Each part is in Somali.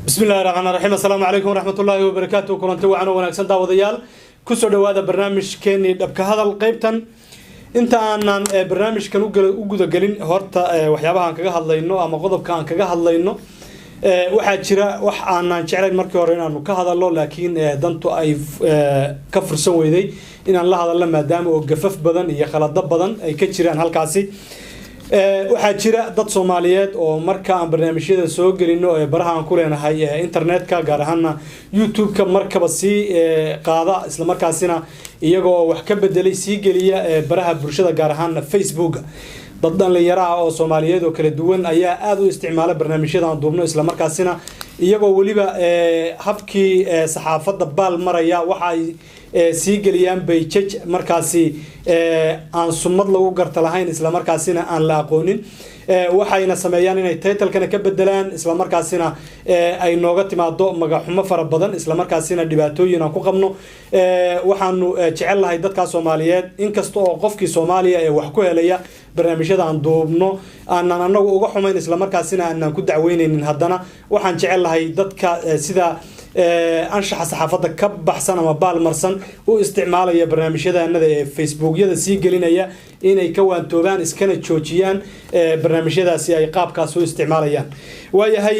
بسم الله الرحمن الرحيم السلام عليكم ورحمة الله وبركاته كلنتي وعنا ونكسن داوديال كسر هذا برنامج كاني دبك هذا القيبتن انت أنا برنامج كانوا وجود جالين هرتا وحيابها عن كجاه الله إنه أما غضب كان كجاه الله إنه واحد شراء أنا شعر المركورين إنه كهذا الله لكن دنتو أي كفر سوي ذي إن الله هذا لما دام وجفف بدن يخلط ضب بدن أي كتير عن هالكاسي waxaa jira dad Soomaaliyeed oo marka aan barnaamijyada soo gelino ee baraha aan ku leenahay internetka gaar ahaan YouTube-ka markaba si qaada isla markaasina iyagoo wax ka bedelay si geliya baraha bulshada gaar ahaan Facebook dad dhalinyaro ah oo Soomaaliyeed oo kala duwan ayaa aad u isticmaala barnaamijyada aan duubno isla markaasina iyagoo waliba habkii saxaafadda baal maraya waxa ay si geliyaan bay jaj markaasi aan sumad lagu garta lahayn isla markaasina aan la aqoonin waxayna sameeyaan inay title-kana ka bedelaan isla markaasina ay nooga timaado magaxumo fara badan isla markaasina dhibaatooyin aan ku qabno waxaanu jecel lahay dadka Soomaaliyeed inkasta oo qofkii Soomaaliya ee wax ku helaya barnaamijyada aan duubno aan anagu uga xumayn isla markaasina aan ku dacweyneynin haddana waxaan jecel lahay dadka sida anshaxa saxaafadda ka baxsan ama baalmarsan u isticmaalaya barnaamijyada ee Facebook-yada si gelinaya inay ka waantoobaan iskana joojiyaan barnaamijyadaasi ay qaabkaas u isticmaalayaan waayahay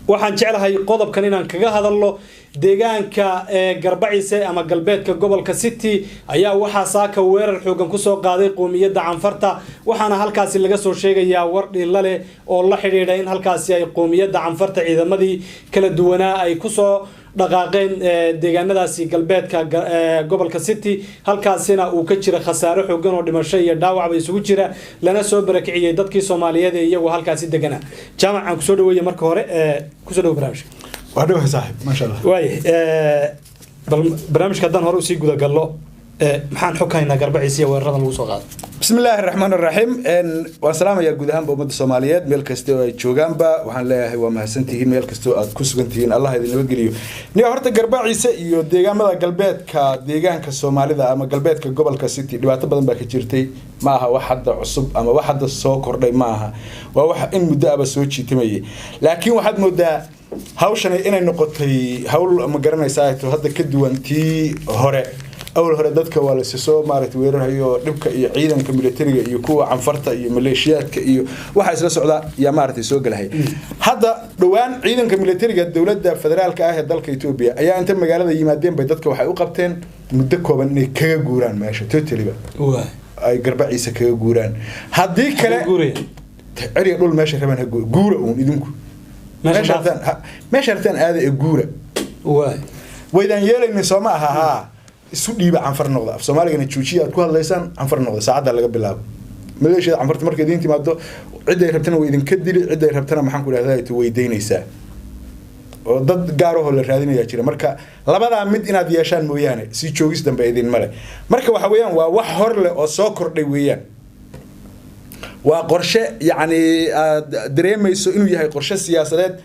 waxaan jecelahay qodobkan inaan kaga hadalno deegaanka Garbaciise ama galbeedka gobolka City ayaa waxa saaka weerar xoogan ku soo qaaday qoomiyadda Canfarta waxaana halkaasi laga soo sheegayaa war dhilale oo la xiriira in halkaasi ay qoomiyadda Canfarta ciidamadii kala duwanaa ay ku soo dhaqaaqeen deegaanadaasi galbeedka gobolka City halkaasina uu ka jira khasaaro xoogan oo dhimasho iyo dhaawac bay isugu jira lana soo barakiciyay dadkii Soomaaliyeed ee iyagu halkaasi deganaa jaamacan ku soo dhaweeyay marka hore ku soo dhaw barnaamij وهذا صاحب ما شاء الله واي برنامج كدان هور usii guda gallo maxaan xogayna Garbaciise weerarada lagu soo qaaday بسم الله الرحمن الرحيم والسلام يا جودهان بأمة الصوماليات ميل كستو جوجان با وحن لا هو مهسنتين ميل كستو كسبنتين الله يدين وجريو نيو هرت Garbaciise iyo deegaamada galbeedka deegaanka Soomaalida ama galbeedka gobolka City dhibaato badan baa ka jirtay ma aha wax hadda cusub ama wax hadda soo kordhay ma aha waa wax in muddo aba soo jiitimayay laakiin waxaad moodaa hawshan inay noqotay hawl ma garanaysaa hadda ka duwantii hore أول هذا دتك ولا سيسو مارت ويرها يو دبك عيدا كميلتري يكون عنفرته يو ميليشيات يو واحد سلا سعودة يا مارت يسوق لهي هذا دوان عيدا كميلتري الدولة الفدرال كأهل دلك إثيوبيا أيا أنت مجال هذا يمدين بيدتك وحيوقبتين مدكوا بني كجوران ماشي تتلي بقى أي Garbaciise كجوران هذيك كلا عري يقول ماشي كمان جورة ونيدمكم ماشي رتان هذا الجورة وإذا يلا نسمعها ها سودي عنفر نقطة في Soomaaliga نتشوشي أتكون ليسان عنفر نقطة ساعات على قبل لاب مليش عنفرت مركز دينتي ما دو عدة يربطنا وإذا كدلي عدة يربطنا محن كل هذا تويدين يسا وضد جاره اللي هذين يأشير مركا لبعض مد إن هذه عشان مويانة سيشويس دم بعدين ماله مركا وحويان وحر لأساكر لويان وقرشة يعني دريم يسوي إنه يهاي قرشة سياسات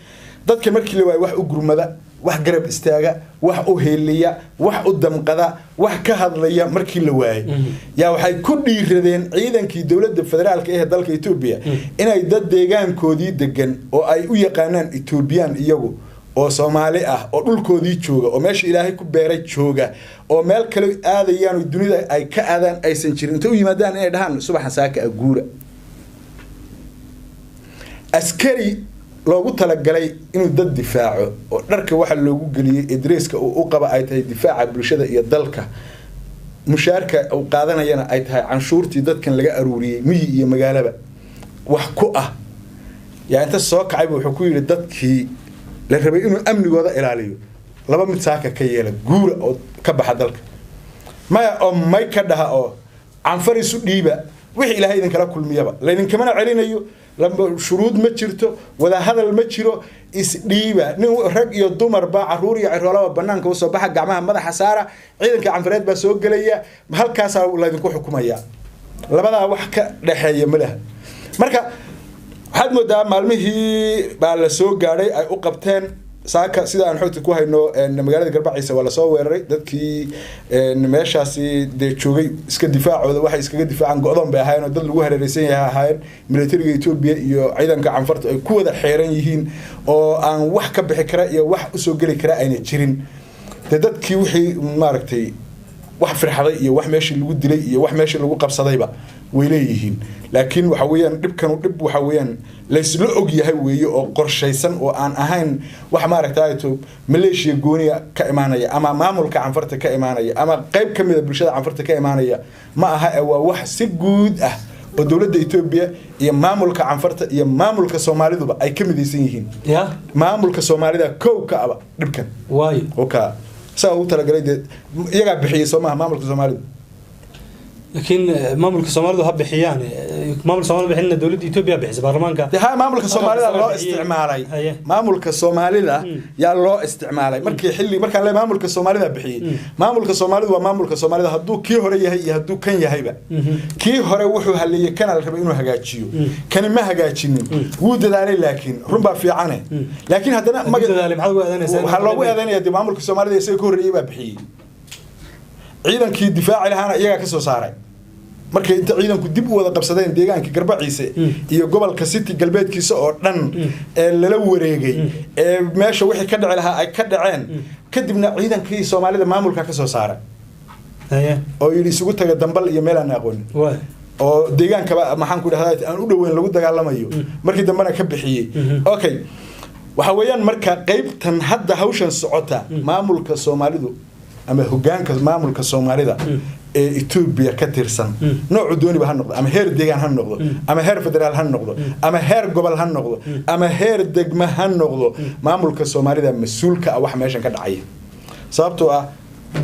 ضد كمركي لواي وح أجرم ماذا wax garab istaaga wax u heeliya wax u damqada wax ka hadlaya markii la waayay yaa waxay ku dhiiradeen ciidankii dawladda federaalka ee dalka Itoobiya inay dad deegaankoodii degan oo ay u yaqaanaan Ethiopian iyagu oo Soomaali ah oo dhulkoodii jooga oo meesha Ilaahay ku beeray jooga oo meel kale aadayaan dunida ay ka aadaan aysan jirin inta u yimaadaan inay dhahaan subaxan saaka guura askari loogu talagalay inuu dad difaaco oo dharka waxa loogu galiyay adreeska oo qaba ay tahay difaaca bulshada iyo dalka mushaarka oo qaadanayana ay tahay canshuurtii dadkan laga aruuriyay miyi iyo magaalaba wax ku ah yaa inta soo kacay wuxuu ku yiri dadkii la rabay inuu amnigooda ilaaliyo laba mid saaka ka yeela guura oo ka baxa dalka ma ka dhaha oo canfariisu dhiiba wixii Ilaahay idin kala kulmiyaba la idin kama celinayo لما شروط ما جرتو ولا هذا المجرو إسديبا نو رج يضمر باع عروري عرولة بنانك وصباح جماعة ماذا حسارة عيدك عن فريد بسوق جلية بهالكاسة ولا يكون حكومية لبدا وحكة رحية ملها مركا حد مدة معلمه بالسوق جاري أقبتين saaka sida aan xogta ku hayno magaalada Garbaciisa waa la soo weeraray dadkii meeshaasi de joogay iska difaacooda waxay iskaga difaacaan go'doon bay ahaayeen oo dad lagu hareeraysan yahay ahaayeen militariga Ethiopia iyo ciidanka canfarta ay ku wada xeeran yihiin oo aan wax ka bixi kara iyo wax u soo gali kara ayna jirin dadkii wixii maaragtay wax firxaday iyo wax meeshii lagu dilay iyo wax meeshii lagu qabsadayba way leeyihiin laakiin waxa weeyaan dhibkan dhib waxa weeyaan la isla og yahay weeyo oo qorshaysan oo aan ahayn wax maaragtay Malaysia gooniya ka imaanaya ama maamulka canfarta ka imaanaya ama qayb kamid ah bulshada canfarta ka imaanaya ma aha waa wax si guud ah oo dawladda Ethiopia iyo maamulka canfarta iyo maamulka Soomaaliduba ay ka midaysan yihiin maamulka Soomaalida koow ka aba dhibkan way okay سأقول ترى قليل يقع بحي سماه مملكة الصومال لكن مملكة الصومال ده بحيان مملكة الصومال بحنا دولة إثيوبيا بحسب برلمانك ها مملكة الصومال ده الله استعمالي مملكة الصومال ده يا الله استعمالي مركي حلي مركي على مملكة الصومال ده بحي مملكة الصومال ده ومملكة الصومال ده هدو كي هري هي هدو كان يهيبة كي هري وحو هاللي كان على كبينه هجاتشيو كان ما هجاتشين وود داري لكن ربع في عنه لكن هذا ما هلو أذاني هدي مملكة الصومال ده يسيكون ريبة بحي ciidan kii difaaci lahaana iyaga ka soo saaray markay inta ciidanku dib u wada qabsadeen deegaanka Garbaciise iyo gobolka City galbeedkiisa oo dhan ee lala wareegay ee meesha wixii ka dhici lahaa ay ka dhaceen kadibna ciidankii Soomaalida maamulka ka soo saaray oo yiri isugu taga dambal iyo meel aan aqoon oo deegaanka maxaan ku dhahdaa aan u dhaweyn lagu dagaalamayo markii dambana ka bixiyay okay waxa weeyaan marka qaybtan hadda hawshan socota maamulka Soomaalidu ama hogaanka maamulka Soomaalida ee Ethiopia ka tirsan nooc dooniba ha noqdo ama heer deegaan ha noqdo ama heer federaal ha noqdo ama heer gobol ha noqdo ama heer degmo ha noqdo maamulka Soomaalida mas'uulka ah wax meeshan ka dhacay sababtoo ah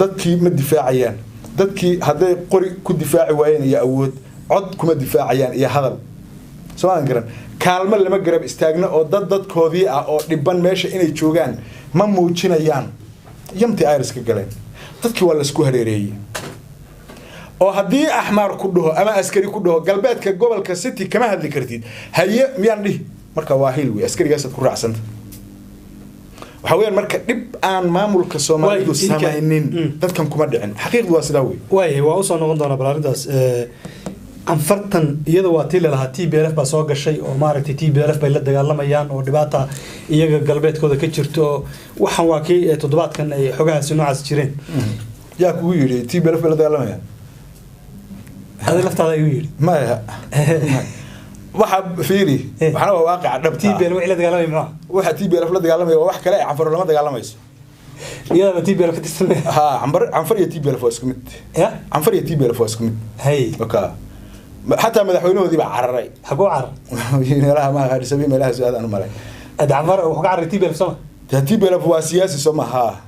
dadkii ma difaacayaan dadkii haday qori ku difaaci waayeen iyo awood cod kuma difaacayaan iyo hadal Soomaalian garan kaalmo lama garab istaagna oo dadkoodii ah oo dhiban meesha inay joogaan ma muujinayaan yamti Iris ka galeen dadkii waa la isku hareereeyay oo hadii ahmar ku dhaho ama askari ku dhaho galbeedka gobolka City kama hadli kartid haye miyaan dhih marka waa hilwi askarigaas ku raacsanta waxa weeyaan marka dib aan maamulka Soomaalidu sameeynin dadkan kuma dhicin xaqiiqdu waa sidaa waa u soo noqon doona balaarintaas anfartan iyada waa tii lahaa TPLF ba soo gashay oo maaragtay TPLF bay la dagaalamayaan oo dhibaata iyaga galbeedkooda ka jirto waxan waa kii toddobaadkan ay xogahaasi noocaas jireen yaa kugu yiri TPLF bay la dagaalamayaan hada laftaada ayuu yiri maya waxa fiiri waxana waa waaqic dhabta TPLF way la dagaalamay ma waxa TPLF la dagaalamay wax kale ay canfar lama dagaalamayso iyada TPLF ka tirsan ha canfar iyo TPLF waa isku mid ya canfar iyo TPLF waa isku mid hay okay حتى مدحوينودي بعرري حقو عر يلا ما غير سبي ملها سؤال انا مالي ادعمر وحق عر تي بلف سما تي بلف هو سياسي سما ها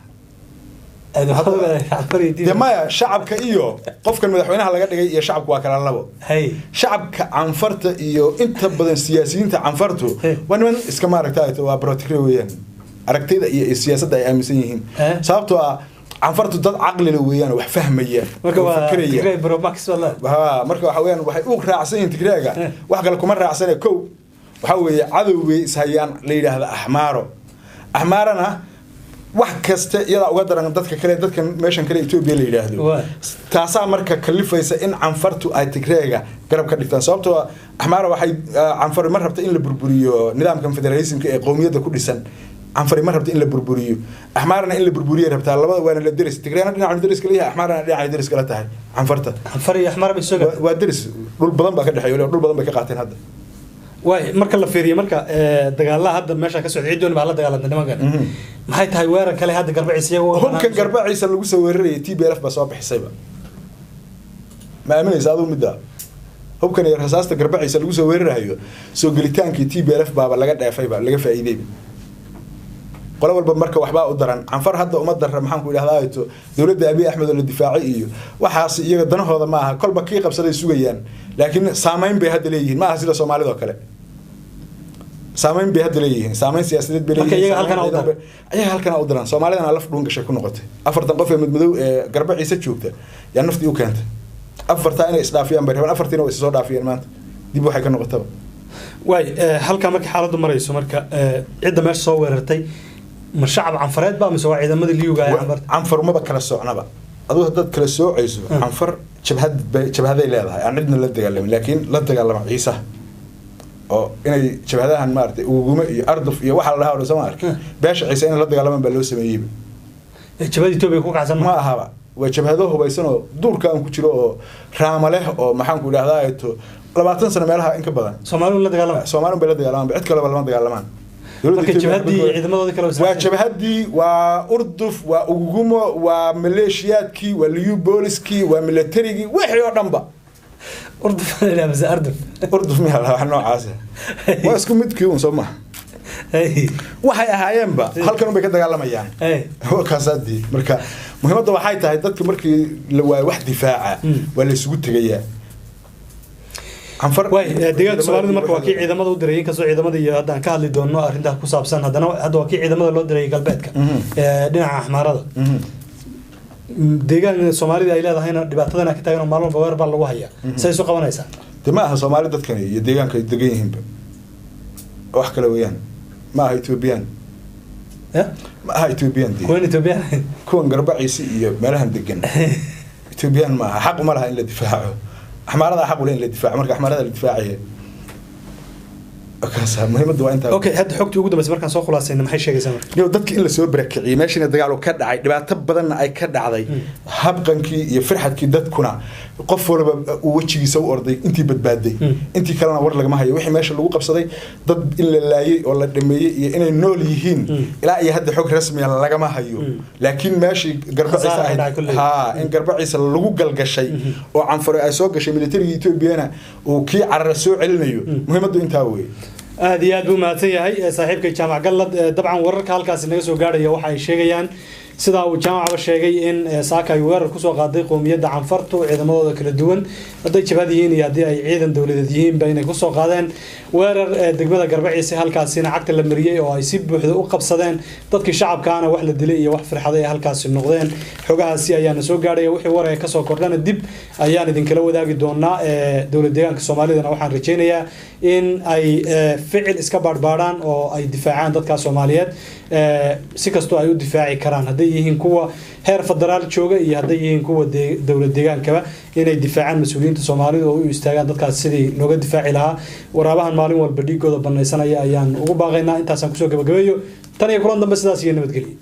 هذا عفري دي ما شعبك iyo qofka madaxweynaha laga dhigay iyo shacabku waa kala labo hay shacabka canfarta iyo inta badan siyaasiyiinta canfartu waa niman iska maaragtay waa protocol weeyaan aragtida iyo siyaasadda ay aaminsan yihiin sababtoo ah canfartu dad caqli leh weeyaan wax fahmaya marka waa Tigray Pro Max wala marka waxa weeyaan waxay u raacsan yihiin Tigrayga wax kale kuma raacsan kow waxa weeye cadowgay ishayaan la yiraahdo ahmaarana wax kasta iyada uga daran dadka kale dadkan meeshan kale Ethiopia la yiraahdo taasa marka kalifaysa in canfartu ay Tigrayga garab ka dhigtaan sababtoo ahmaara waxay canfar mar rabta in la burburiyo nidaamkan federalismka ee qowmiyadda ku dhisan canfar mar rabta in la burburiyo ahmaarna in la burburiyo rabta labada waana la diris Tigrayna dhinaca diris kaliya ahmaarna dhinaca diris kala tahay canfarta canfar iyo ahmaar bay soo waa diris dhul badan baa ka dhaxeeyo dhul badan bay ka qaateen hadda way marka la fiiriyo marka dagaalada hadda meesha ka socday ciidoon baa la dagaalantay nimankan maxay tahay weerar kale hadda Garbaciisa iyagu hubka Garbaciisa lagu soo weeraray TPLF ba soo bixisayba ma aaminaysa adoo midda hubkan iyo rasaasta Garbaciisa lagu soo weerarayo soo gelitaankii TPLF baa laga dheefayba laga faa'iideeyay qolo walba marka waxba u daran canfar hadda uma daran maxaan ku idhahdaa ayto dawladda Abiy Ahmed oo la difaacay iyo waxaas iyaga danahooda ma aha kolba kii qabsaday sugayaan laakiin saameyn bay hadda leeyihiin ma aha sida Soomaalida oo kale saameyn bay hadda leeyihiin saameyn siyaasadeed bay leeyihiin ayaga halkan u daran Soomaalidana laf dhuun gashay ku noqotay afartan qof ee madmadow ee Garbaciisa joogta yaa naftii u keentay afarta inay isdhaafiyaan bay rabaan afartiina way soo dhaafiyeen maanta dib waxay ka noqotay way halka markii xaaladdu marayso marka cidda meesha soo weerartay ma shacab canfareed baa mise waa ciidamada liyuga canfar maba kala socnaba aduu haddaad kala soocayso canfar jabhaday leedahay aan cidna la dagaalamin laakiin la dagaalama ciise oo inay jabhadahan maartay ugume iyo arduf iyo waxa la dhahaa soo arka beesha ciise in la dagaalamaan baa loo sameeyay jabhada Itoobiya ku kacsan ma ahaba waa jabhado hubaysan oo duurka aan ku jiro oo raama leh oo maxaan ku idhaahdaa ay to 20 sano meelaha in ka badan Soomaalidu la dagaalamaan cid kale lama dagaalamaan marka jabhadii ciidamadooda kala waa jabhadii waa urduf waa ugumo waa maleeshiyaadkii waa liyu booliskii waa militarigii wixii oo dhanba urduf ila bas urduf ma laha noocaas waa isku midkii un soo ma waxay ahaayeenba halkan bay ka dagaalamayaan waa kaasadii marka muhiimadda waxay tahay dadka markii la waay wax difaaca waa la isugu tagayaa way deegaanka Soomaalidu marka waa kii ciidamada u diray in kasoo ciidamada iyo hadda aan ka hadli doono arrinta ku saabsan hadda waa kii ciidamada loo diray galbeedka dhinaca axmaarada deegaanka Soomaalida ay leedahayna dhibaatadana ka taagan maalmo baweer baa lagu hayaa say soo qabanaysaa ma aha Soomaali dadkan iyo deegaanka ay degan yihiin wax kale weeyaan ma aha Ethiopian ma aha Ethiopian kuwan garbaciisi iyo meelahan degan Ethiopian ma aha xaq ma laha in la difaaco أحمرها حق ولا اللي دفاع مركز أحمرها اللي دفاعية كاسة مهمة دوا أنت أوكي هاد حكت وجوده بس مركز سوق خلاص إنه ما حي شيء زمر لو ضدك إلا سوى بركعي ماشي ندقع له كد عي دبعت تبضنا أي كد عضي هبقا كي يفرحت كي ضد كنا قفوا ووجهي يسوي أرضي أنتي بتبادي أنتي كلنا ورا لك ما هي وحي ماشي اللي وقف صدي ضد إلا لاي ولا دمية إن النول يهين لا يهد حكم رسمي على لك ما هيو لكن ماشي قرب ها إن قرب عيسى اللي وقل قشي وعن فرق أسوق شيء ميليتري يتوبيانا وكي عرسوا علميو مهمة أنت هوي هذه أدو ما تيجي صاحبك الجامعة قال طبعا ورك هالكاس الناس وقاري وحي شيئا سدا وجامعة بالشيء إن ساكا يورر كسو قاضي قومية عن فرطو إذا ما ذكر الدون هذا شبابيين يدي عيدا دولتيين بين كسو قاضين ورر دقمة قربعي هالكاس هنا عقد المرية أو يسيب وحده وقب صدين تذكر الشعب كان وحل الدلية وحفر حضية هالكاس النقدين حقها سي أيان سو قاري وحي ورا كسو كردان الدب أيان إذن كلو ذاك دونا دولة ديان كسومالي ذنا وحن رجينيا إن أي فعل إسكابار باران أو أي دفاعان ضد كسوماليات سكستو أيو دفاعي كران هذا يهين كوا هير فدرال جوجا iyo haday yihiin kuwa dawlad deegaankaba inay difaacaan mas'uuliyiinta Soomaaliyeed oo u istaagaan dadkaas sidii looga difaaci lahaa waraabahan maalin walba dhigooda banaysanaya ayaan ugu baaqaynaa intaas aan ku soo gabagabeeyo tan iyo kulan dambe sidaas iyo nabadgelyo